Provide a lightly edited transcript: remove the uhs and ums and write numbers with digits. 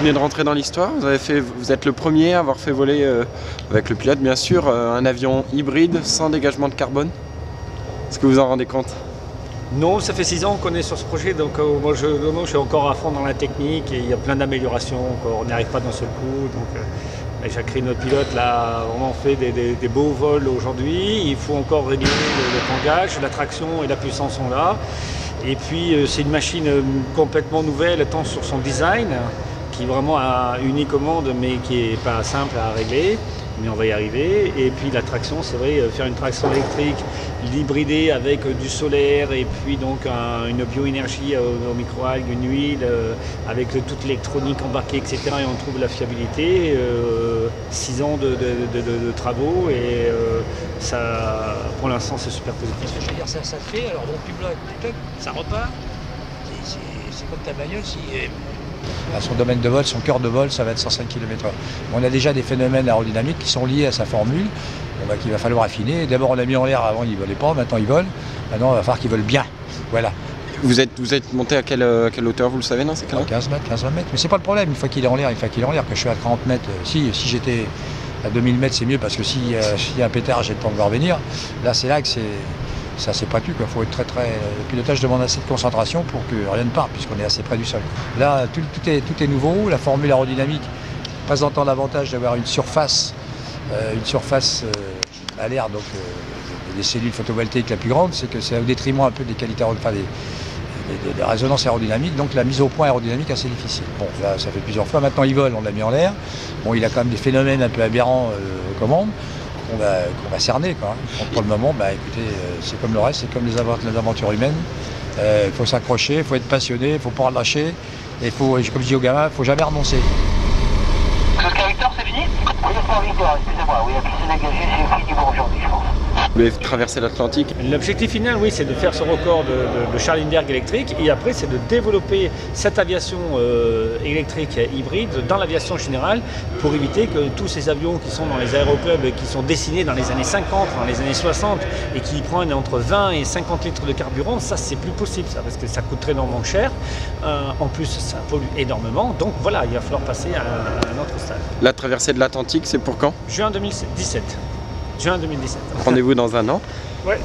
venez de rentrer dans l'histoire. Vous êtes le premier à avoir fait voler, avec le pilote bien sûr, un avion hybride sans dégagement de carbone. Est-ce que vous en rendez compte? Non, ça fait 6 ans qu'on est sur ce projet, donc moi je suis encore à fond dans la technique et il y a plein d'améliorations, on n'y arrive pas d'un seul coup. Jacques, notre pilote, là, vraiment fait des beaux vols aujourd'hui. Il faut encore régler le tangage, la traction et la puissance sont là. Et puis c'est une machine complètement nouvelle, tant sur son design, qui vraiment a une commande mais qui n'est pas simple à régler. Mais on va y arriver. Et puis la traction, c'est vrai, faire une traction électrique, l'hybrider avec du solaire et puis donc une bioénergie au microalgues, une huile, avec toute l'électronique embarquée, etc. Et on trouve la fiabilité. 6 ans de travaux et ça, pour l'instant, c'est super positif. Je veux dire, ça fait, alors bon, plus ça repart. C'est comme ta bagnole si... Son domaine de vol, son cœur de vol, ça va être 105 km/h. On a déjà des phénomènes aérodynamiques qui sont liés à sa formule, qu'il va falloir affiner. D'abord, on l'a mis en l'air, avant il ne volait pas, maintenant il vole. Maintenant, il va falloir qu'il vole bien. Voilà. Vous êtes monté à quelle hauteur, vous le savez, dans ces cas-là? 15 mètres, 15-20 mètres. Mais c'est pas le problème, une fois qu'il est en l'air, que je suis à 30 mètres. Si j'étais à 2000 mètres, c'est mieux, parce que s'il y a un pétard, j'ai le temps de voir venir. Là, c'est là que ça c'est pas tout, il faut être très. Le pilotage demande assez de concentration pour que rien ne parte, puisqu'on est assez près du sol. Là, tout est nouveau, la formule aérodynamique présentant l'avantage d'avoir une surface à l'air, donc des cellules photovoltaïques la plus grande, c'est que c'est au détriment un peu des qualités, des résonances aérodynamiques, donc la mise au point aérodynamique assez difficile. Bon, là, ça fait plusieurs fois. Maintenant, il vole, on l'a mis en l'air. Bon, il a quand même des phénomènes un peu aberrants aux commandes. qu'on va cerner, quoi. Pour le moment, bah, écoutez, c'est comme le reste, c'est comme les aventures humaines. Il faut s'accrocher, il faut être passionné, il ne faut pas relâcher. Et comme je dis aux gamins, il ne faut jamais renoncer. Jusqu'à Victor, c'est fini? Oui, jusqu'à Victor, excusez-moi, oui, puis c'est dégagé, c'est fini pour aujourd'hui, je pense. Vous voulez traverser l'Atlantique? L'objectif final, oui, c'est de faire ce record de Charles Lindbergh électrique, et après, c'est de développer cette aviation électrique hybride dans l'aviation générale pour éviter que tous ces avions qui sont dans les aéroclubs, qui sont dessinés dans les années 50, dans les années 60, et qui prennent entre 20 et 50 litres de carburant, ça, c'est plus possible, ça, parce que ça coûte très énormément cher. En plus, ça pollue énormément. Donc voilà, il va falloir passer à un autre stade. La traversée de l'Atlantique, c'est pour quand? Juin 2017. Juin 2017. Rendez-vous dans un an. Ouais.